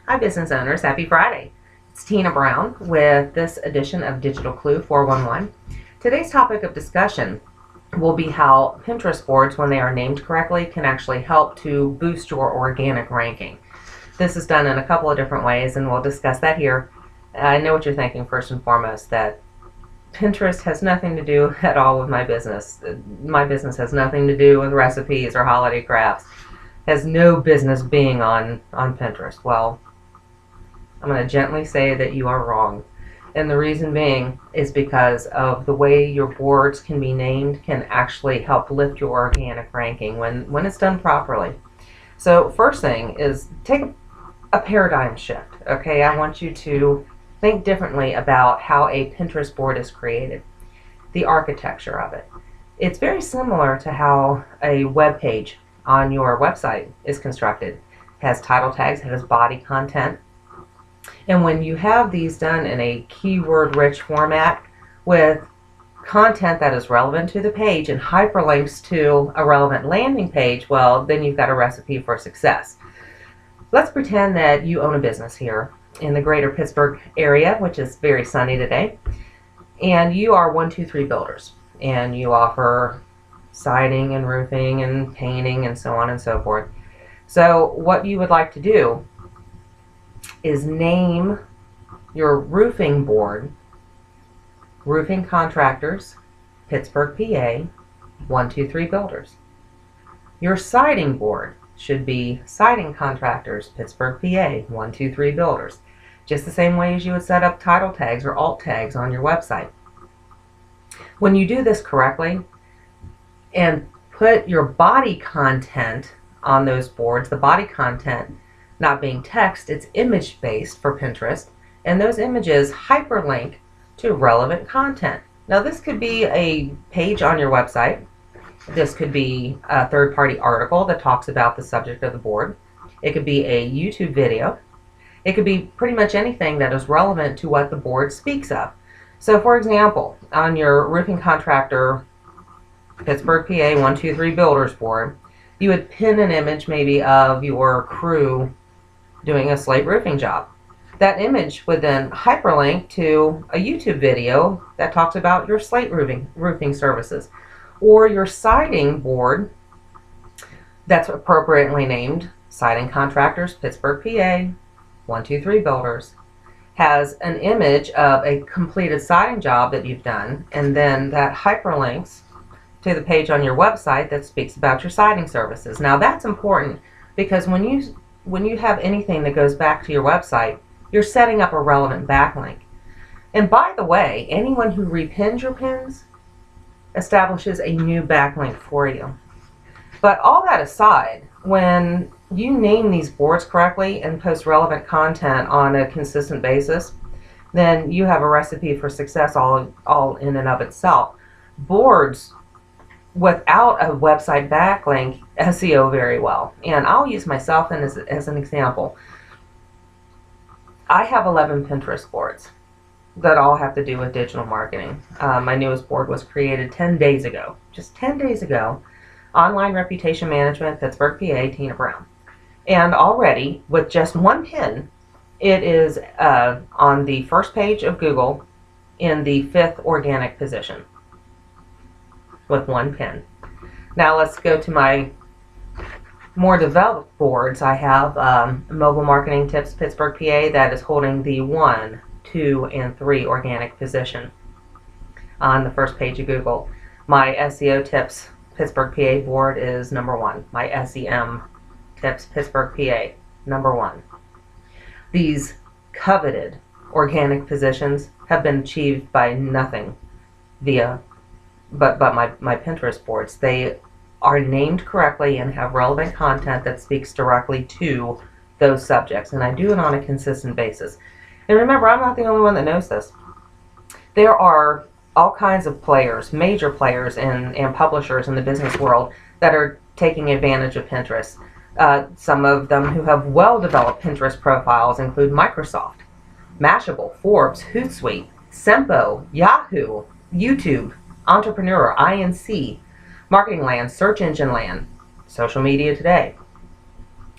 Hi business owners, happy Friday. It's Tina Brown with this edition of Digital Clue 411. Today's topic of discussion will be how Pinterest boards, when they are named correctly, can actually help to boost your organic ranking. This is done in a couple of different ways, and we'll discuss that here. I know what you're thinking first and foremost, that Pinterest has nothing to do at all with my business. My business has nothing to do with recipes or holiday crafts. Has no business being on Pinterest. Well, I'm going to gently say that you are wrong. And the reason being is because of the way your boards can be named can actually help lift your organic ranking when it's done properly. So first thing is take a paradigm shift. Okay, I want you to think differently about how a Pinterest board is created, the architecture of it. It's very similar to how a web page on your website is constructed. It has title tags, it has body content. And when you have these done in a keyword-rich format with content that is relevant to the page and hyperlinks to a relevant landing page, well, then you've got a recipe for success. Let's pretend that you own a business here in the greater Pittsburgh area, which is very sunny today, and you are 123 Builders, and you offer siding and roofing and painting and so on and so forth. So what you would like to do is name your roofing board Roofing Contractors, Pittsburgh, PA, 123 Builders. Your siding board should be Siding Contractors, Pittsburgh, PA, 123 Builders. Just the same way as you would set up title tags or alt tags on your website. When you do this correctly and put your body content on those boards, the body content not being text, it's image based for Pinterest, and those images hyperlink to relevant content. Now this could be a page on your website. This could be a third-party article that talks about the subject of the board. It could be a YouTube video. It could be pretty much anything that is relevant to what the board speaks of. So for example, on your Roofing Contractor Pittsburgh, PA 123 Builders board, you would pin an image maybe of your crew doing a slate roofing job. That image would then hyperlink to a YouTube video that talks about your slate roofing services, or your siding board that's appropriately named Siding Contractors Pittsburgh, PA 123 Builders, has an image of a completed siding job that you've done, and then that hyperlinks to the page on your website that speaks about your siding services. Now that's important because when you have anything that goes back to your website, you're setting up a relevant backlink. And by the way, anyone who repins your pins establishes a new backlink for you. But all that aside, when you name these boards correctly and post relevant content on a consistent basis, then you have a recipe for success all in and of itself. Boards without a website backlink SEO very well. And I'll use myself as an example. I have 11 Pinterest boards that all have to do with digital marketing. My newest board was created 10 days ago, just 10 days ago. Online Reputation Management, Pittsburgh, PA, Tina Brown. And already, with just one pin, it is on the first page of Google in the 5th organic position with one pin. Now let's go to my more developed boards. I have Mobile Marketing Tips Pittsburgh, PA, that is holding the 1, 2, and 3 organic position on the first page of Google. My SEO Tips Pittsburgh, PA board is number 1. My SEM Tips Pittsburgh, PA, number 1. These coveted organic positions have been achieved by nothing but my Pinterest boards. They are named correctly and have relevant content that speaks directly to those subjects, and I do it on a consistent basis. And remember, I'm not the only one that knows this. There are all kinds of players, major players and publishers in the business world that are taking advantage of Pinterest. Some of them who have well-developed Pinterest profiles include Microsoft, Mashable, Forbes, Hootsuite, Sempo, Yahoo, YouTube, Entrepreneur, INC, Marketing Land, Search Engine Land, Social Media Today,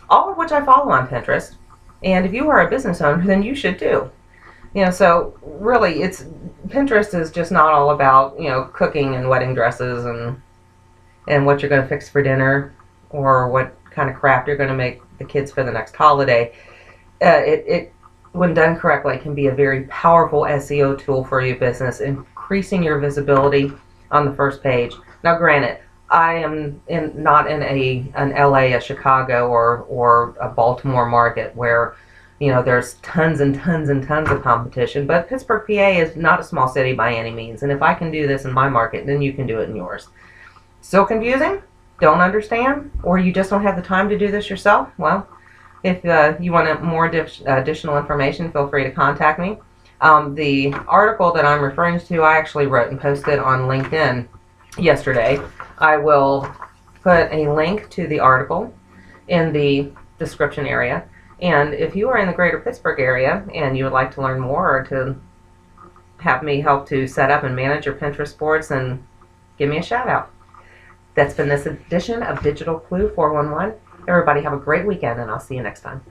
all of which I follow on Pinterest. And if you are a business owner, then you should too. So really, Pinterest is just not all about cooking and wedding dresses and what you're going to fix for dinner or what kind of craft you're going to make the kids for the next holiday. It when done correctly, can be a very powerful SEO tool for your business, increasing your visibility on the first page. Now, granted, I am not in an LA, a Chicago, or a Baltimore market where there's tons and tons and tons of competition. But Pittsburgh, PA is not a small city by any means. And if I can do this in my market, then you can do it in yours. Still confusing? Don't understand? Or you just don't have the time to do this yourself? Well, if you want more additional information, feel free to contact me. The article that I'm referring to, I actually wrote and posted on LinkedIn yesterday. I will put a link to the article in the description area. And if you are in the greater Pittsburgh area and you would like to learn more or to have me help to set up and manage your Pinterest boards, then give me a shout out. That's been this edition of Digital Clue 411. Everybody have a great weekend, and I'll see you next time.